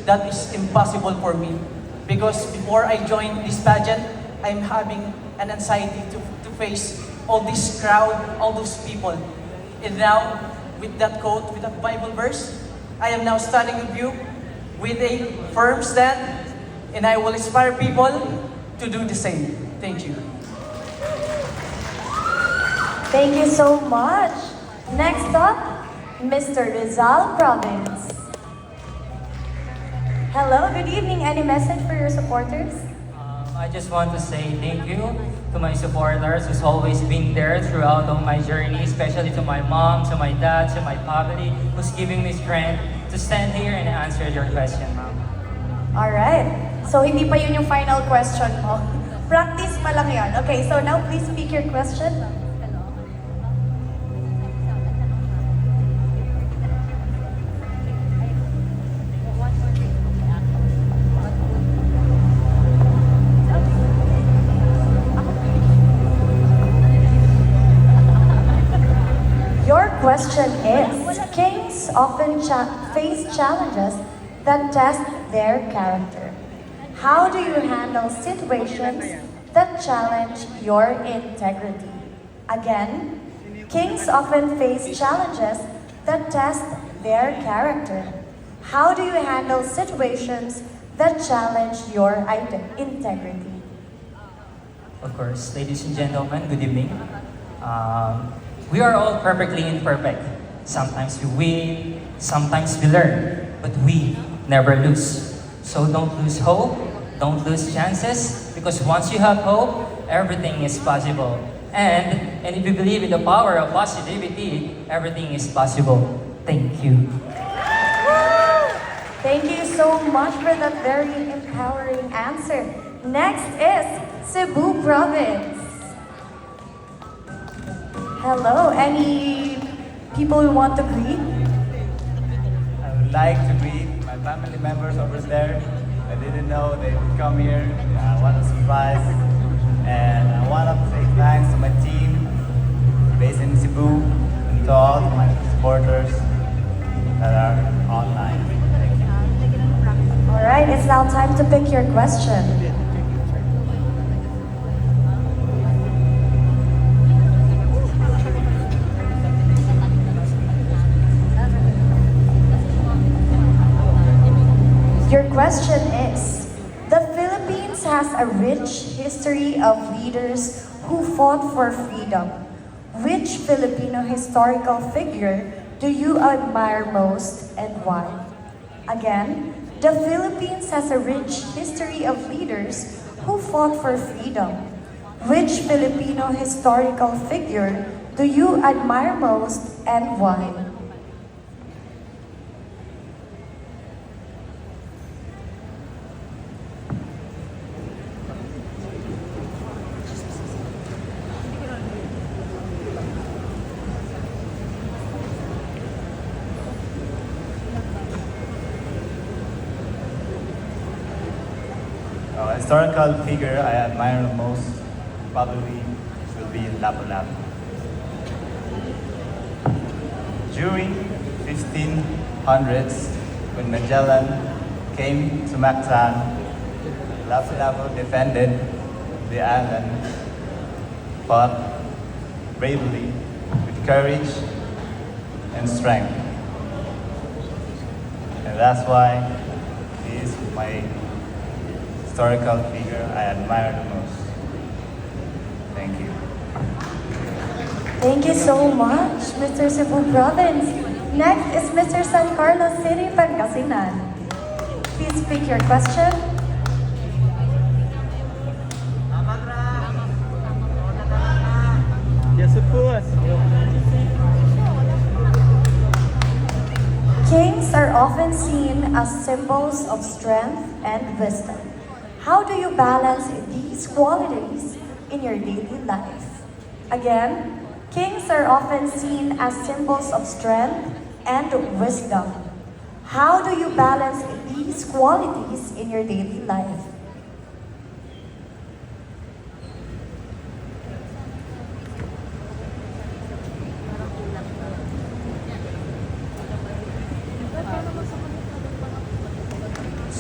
that is impossible for me. Because before I joined this pageant, I'm having an anxiety to face all this crowd, all those people. And now, with that quote, with that Bible verse, I am now standing with you with a firm stand, and I will inspire people to do the same. Thank you. Thank you so much. Next up, Mr. Rizal Province. Hello, good evening. Any message for your supporters? I just want to say thank you to my supporters who's always been there throughout all my journey, especially to my mom, to my dad, to my family, who's giving me strength to stand here and answer your question, ma'am. Alright. So, hindi pa yun yung final question mo. Practice pa lang yan. Okay, so now please speak your question. Question is, kings often face challenges that test their character. How do you handle situations that challenge your integrity? Again, kings often face challenges that test their character. How do you handle situations that challenge your integrity? Of course, ladies and gentlemen, good evening. We are all perfectly imperfect. Sometimes we win, sometimes we learn, but we never lose. So don't lose hope, don't lose chances, because once you have hope, everything is possible. And if you believe in the power of positivity, everything is possible. Thank you. Thank you so much for that very empowering answer. Next is Cebu Province. Hello, any people who want to greet? I would like to greet my family members over there. I didn't know they would come here. What a surprise. And I want to say thanks to my team based in Cebu and to all my supporters that are online. Thank you. Alright, it's now time to pick your question. Your question is, the Philippines has a rich history of leaders who fought for freedom. Which Filipino historical figure do you admire most and why? Again, the Philippines has a rich history of leaders who fought for freedom. Which Filipino historical figure do you admire most and why? Historical figure I admire the most probably will be Lapu-Lapu. During 1500s, when Magellan came to Mactan, Lapu-Lapu defended the island, fought bravely with courage and strength. And that's why he is my historical figure I admire the most. Thank you. Thank you so much, Mr. Cebu Province. Next is Mr. San Carlos City, Pangasinan. Please pick your question. Yes, of course. Kings are often seen as symbols of strength and wisdom. How do you balance these qualities in your daily life? Again, kings are often seen as symbols of strength and wisdom. How do you balance these qualities in your daily life?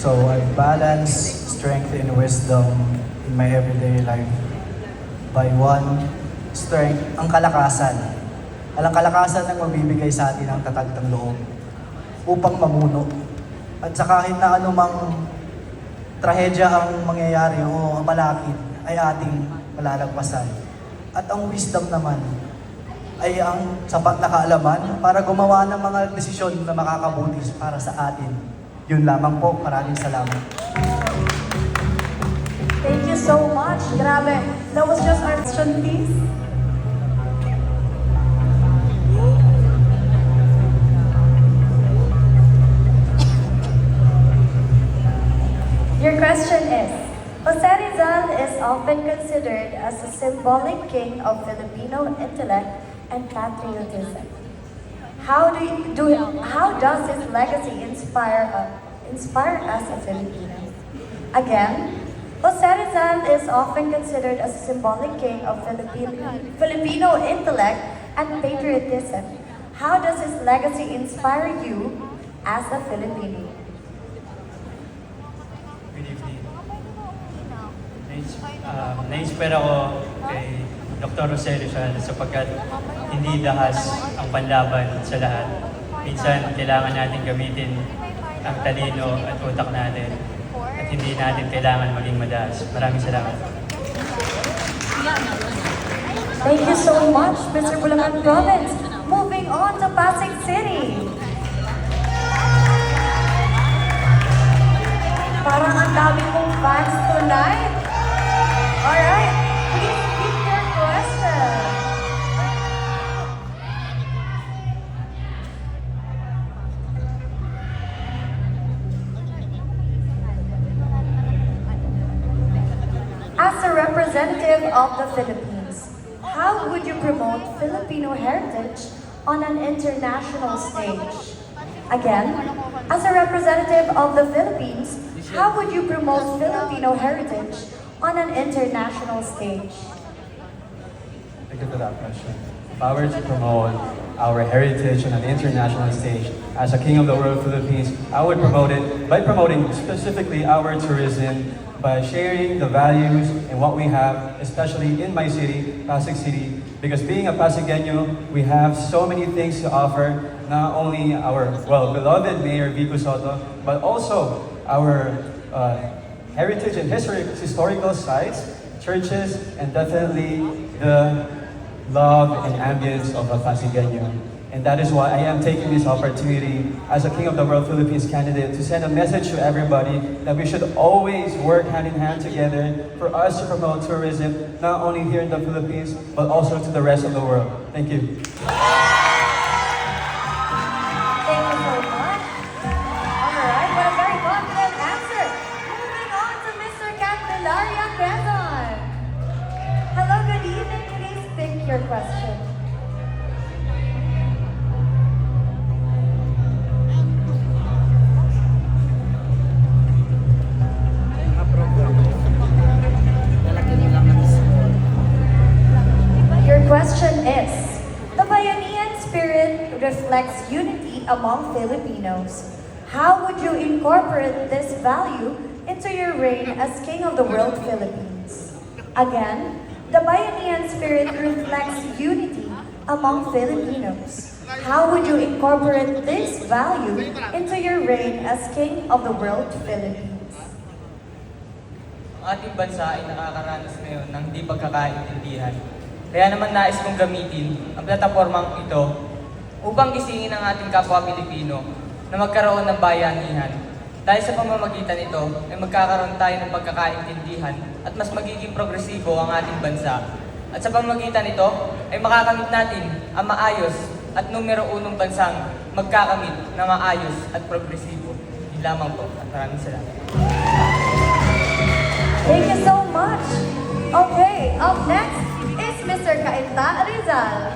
So I balance strength and wisdom in my everyday life. By one, strength, ang kalakasan. Ang kalakasan ang magbibigay sa atin ng tatag ng loob upang mamuno. At sa kahit na anumang trahedya ang mangyayari o malapit ay ating malalagpasan. At ang wisdom naman ay ang sapat na kaalaman para gumawa ng mga desisyon na makakabuti para sa atin. Yun lamang po. Maraming salamat. Thank you so much. Grabe. That was just our question, please. Your question is, Jose Rizal is often considered as a symbolic king of Filipino intellect and patriotism. How does his legacy inspire us as Filipinos? Again, Jose Rizal is often considered as a symbolic king of Filipino intellect and patriotism. How does his legacy inspire you as a Filipino? Good evening. Na-inspire ako kay Dr. Jose Rizal sapagkat hindi dahas ang panlaban sa lahat. Minsan, kailangan natin gamitin ang talino at utak natin at hindi natin kailangan maging madaas. Maraming salamat. Thank you so much, Mr. Bulacan Province. Moving on to Pasig City. Parang ang dami mong fans tonight. Alright, please keep your question. As a representative of the Philippines, how would you promote Filipino heritage on an international stage? Again, as a representative of the Philippines, how would you promote Filipino heritage on an international stage? Thank you for that question. If I were to promote our heritage on an international stage, as a King of the World Philippines, I would promote it by promoting specifically our tourism, by sharing the values and what we have, especially in my city, Pasig City, because being a Pasigueño, we have so many things to offer, not only our, beloved Mayor Vico Soto, but also our heritage and historical sites, churches, and definitely the love and ambience of a Pasigueño. And that is why I am taking this opportunity as a King of the World Philippines candidate to send a message to everybody that we should always work hand in hand together for us to promote tourism, not only here in the Philippines, but also to the rest of the world. Thank you. Thank you so much. Alright, what a very confident answer. Moving on to Mr. Candelaria Quezon. Hello, good evening. Please pick your question. Your question is, the Bayanihan spirit reflects unity among Filipinos. How would you incorporate this value into your reign as King of the World Philippines? Again, the Bayanihan spirit reflects unity among Filipinos. How would you incorporate this value into your reign as King of the World Philippines? Ang ating bansa ay nakakaranas ngayon ng di pagkakaintindihan. Kaya naman nais kong gamitin ang platapormang ito upang gisingin ang ating kapwa Pilipino na magkaroon ng bayanihan. Dahil sa pamamagitan ito ay magkakaroon tayo ng pagkakaintindihan at mas magiging progresibo ang ating bansa. At sa pamamagitan nito ay makakamit natin ang maayos at numero unong bansang magkakamit na maayos at progresibo. Hindi lamang po at maraming salamat. Thank you so much. Okay, up next is Mr. Kainta Rizal.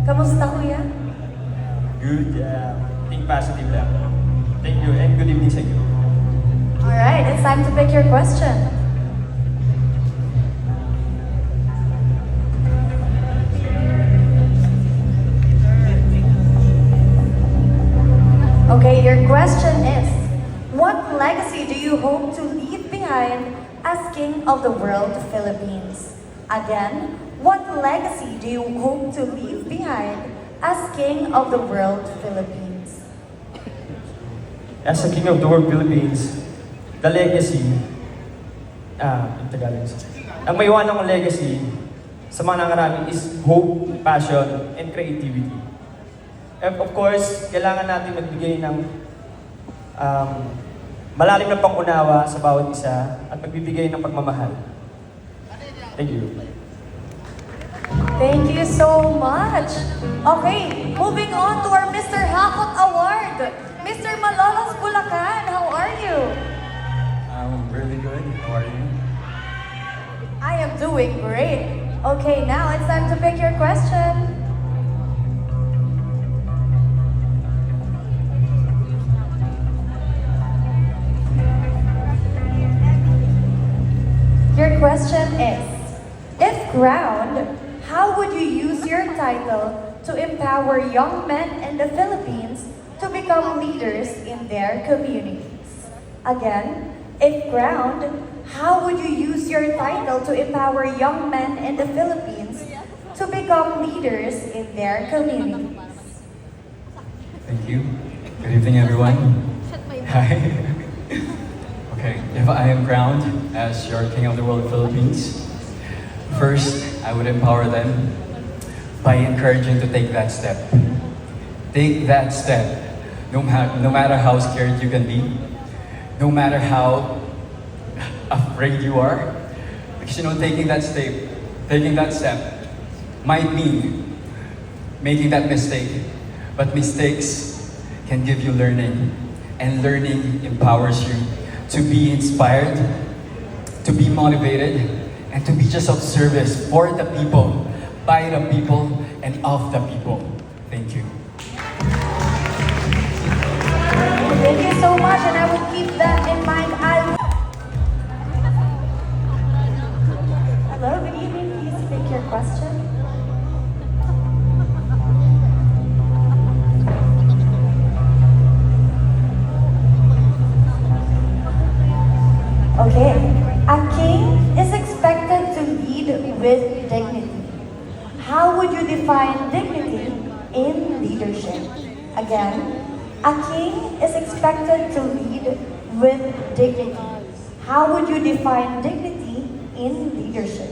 Kamusta, kuya? Good, think positive lang. Thank you, and good evening sa inyo. Alright, it's time to pick your question. Okay, your Your question is, what legacy do you hope to leave behind as King of the World, Philippines? Again, what legacy do you hope to leave behind as King of the World, Philippines? As a King of the World Philippines, the legacy, in Tagalog, ang may iwan ng legacy sa mga nangarami is hope, passion, and creativity. And of course, kailangan natin magbigay ng malalim na pangunawa sa bawat isa at magbibigay ng pagmamahal. Thank you. Thank you so much. Okay, moving on to our Mr. Hakot Award. Mr. Malolos, Bulacan, how are you? I'm really good. How are you? I am doing great. Okay, now it's time to pick your question. Your question is, if crowned, how would you use your title to empower young men in the Philippines to become leaders in their communities? Again, if crowned, how would you use your title to empower young men in the Philippines to become leaders in their communities? Thank you. Good evening, everyone. Hi. Okay, if I am crowned as your King of the World Philippines, first, I would empower them by encouraging to take that step. Take that step. No matter how scared you can be, no matter how afraid you are, because taking that step might mean making that mistake, but mistakes can give you learning, and learning empowers you to be inspired, to be motivated, and to be just of service for the people, by the people, and of the people. Thank you. Thank you so much, and I will keep that in mind. Hello, good evening. Please pick your question. Okay, a king is expected to lead with dignity. How would you define dignity in leadership? Again, a king is expected to lead with dignity. How would you define dignity in leadership?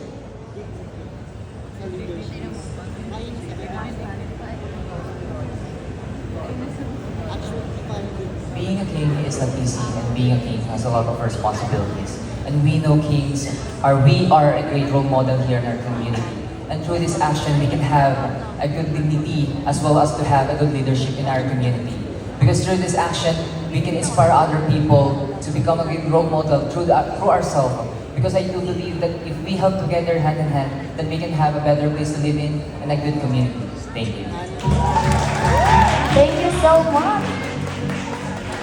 Being a king is not easy, and being a king has a lot of responsibilities. And we know we are a great role model here in our community. And through this action, we can have a good dignity as well as to have a good leadership in our community. Because through this action, we can inspire other people to become a good role model through ourselves. Because I do believe that if we help together hand in hand, then we can have a better place to live in and a good community. Thank you. Thank you so much.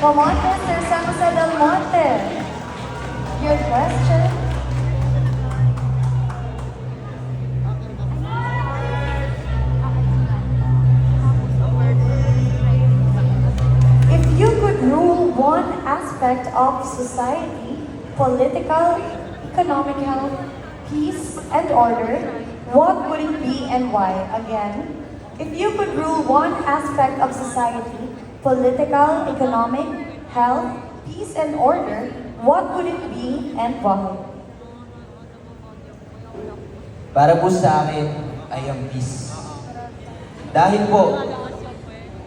Come on, Mr. San Jose del Monte. Your question. If you could rule one aspect of society, political, economical, peace, and order, what would it be and why? Again, if you could rule one aspect of society, political, economic, health, peace, and order, what would it be and why? Para po sa akin ay ang peace. Dahil po,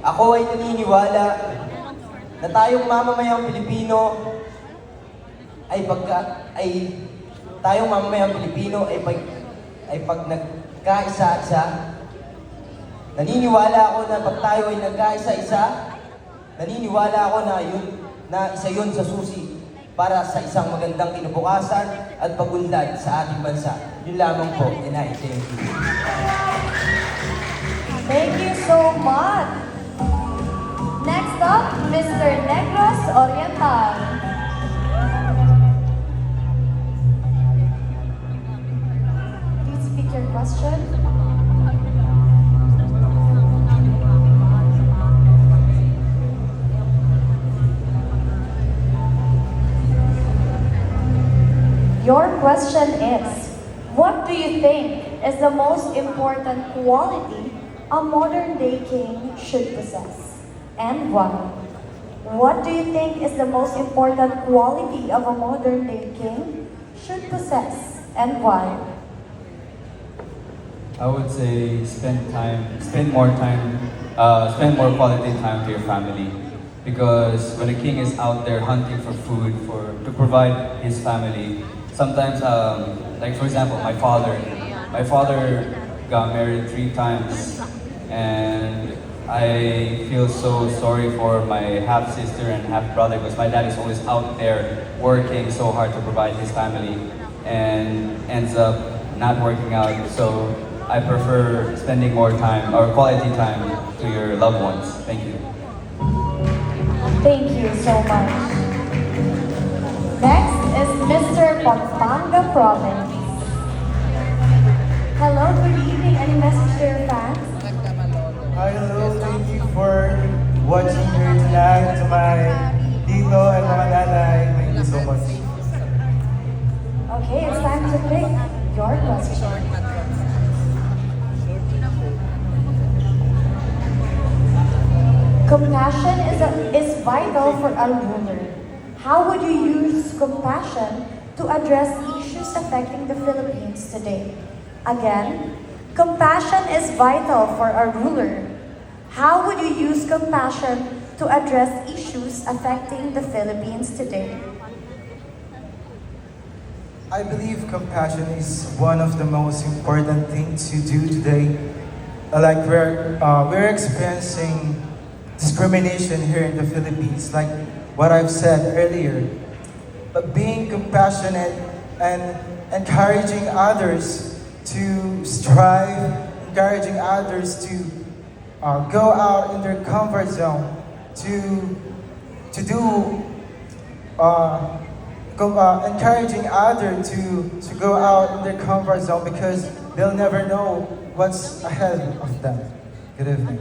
ako ay naniniwala na tayong mamamayang Pilipino ay pag nagkaisa-isa, naniniwala ako na pag tayo ay nagkaisa-isa, naniniwala ako na isa yun sa susi para sa isang magandang kinabukasan at pagunlad sa ating bansa. Yun lamang po, and I thank you. Thank you so much. Next up, Mr. Necros Oriental. Please speak your question. Your question is, what do you think is the most important quality a modern day king should possess? And why? What do you think is the most important quality of a modern day king should possess? And why? I would say spend more quality time with your family. Because when a king is out there hunting for food to provide his family, sometimes, like for example, my father got married 3 times, and I feel so sorry for my half sister and half brother because my dad is always out there working so hard to provide his family and ends up not working out. So I prefer spending more time or quality time to your loved ones. Thank you. Thank you so much. Next is Mr. Panga Province. Hello, good evening. Any message to your fans? Hi, hello. Thank you for watching here tonight. To my tito and mga nanay, thank you so much. Okay, it's time to pick your question. Compassion is vital for a ruler. How would you use compassion to address issues affecting the Philippines today? Again, compassion is vital for a ruler. How would you use compassion to address issues affecting the Philippines today? I believe compassion is one of the most important things to do today. Like we're experiencing discrimination here in the Philippines, like what I've said earlier. But being compassionate and encouraging others to strive, encouraging others to go out in their comfort zone, encouraging others to go out in their comfort zone because they'll never know what's ahead of them. Good evening.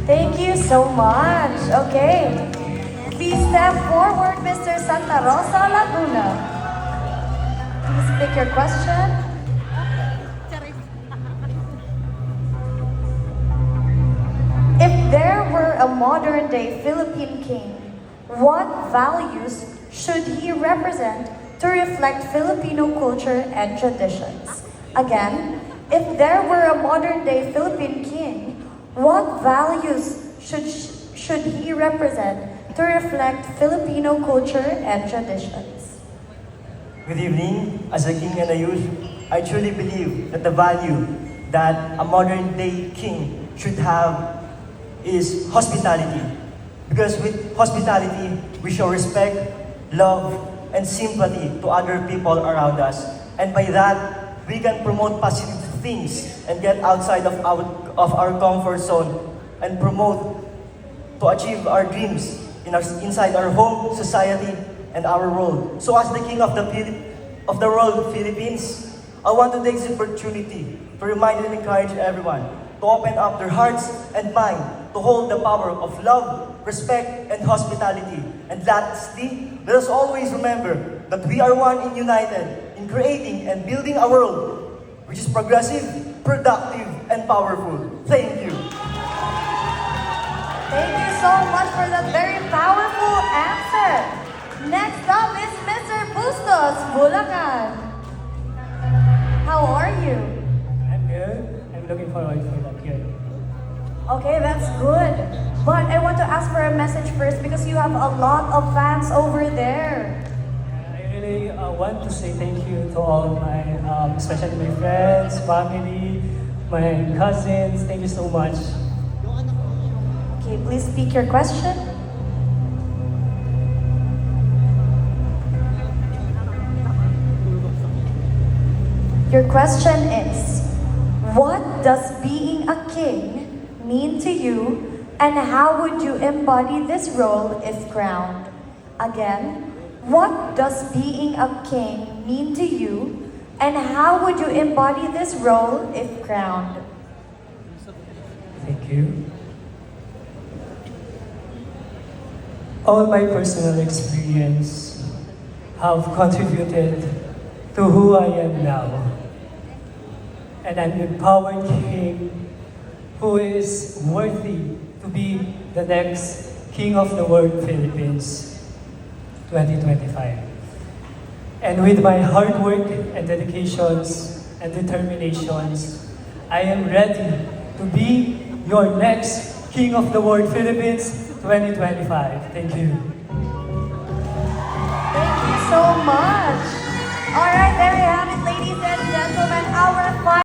Thank you so much. Okay. Please step forward, Mr. Santa Rosa, Laguna. Please pick your question. If there were a modern-day Philippine king, what values should he represent to reflect Filipino culture and traditions? Again, if there were a modern-day Philippine king, what values should he represent to reflect Filipino culture and traditions? Good evening. As a king and a youth, I truly believe that the value that a modern-day king should have is hospitality. Because with hospitality, we show respect, love, and sympathy to other people around us. And by that, we can promote positive things and get outside of our comfort zone and promote to achieve our dreams inside our home, society, and our world. So as the king of the world, Philippines, I want to take this opportunity to remind and encourage everyone to open up their hearts and mind to hold the power of love, respect, and hospitality. And lastly, let us always remember that we are one and united in creating and building a world which is progressive, productive, and powerful. Thank you. Thank you so much for that very powerful answer. Next up is Mr. Bustos, Bulacan. How are you? I'm good. I'm looking forward for that here. Okay, that's good. But I want to ask for a message first because you have a lot of fans over there. I really want to say thank you to all my, especially my friends, family, my cousins. Thank you so much. Okay, please speak your question. Your question is, what does being a king mean to you, and how would you embody this role if crowned? Again, what does being a king mean to you, and how would you embody this role if crowned? Thank you. All my personal experience have contributed to who I am now. And an empowered king who is worthy to be the next King of the World Philippines 2025. And with my hard work and dedications and determinations, I am ready to be your next King of the World Philippines 2025. Thank you. Thank you so much. All right, there you have it, ladies and gentlemen. Our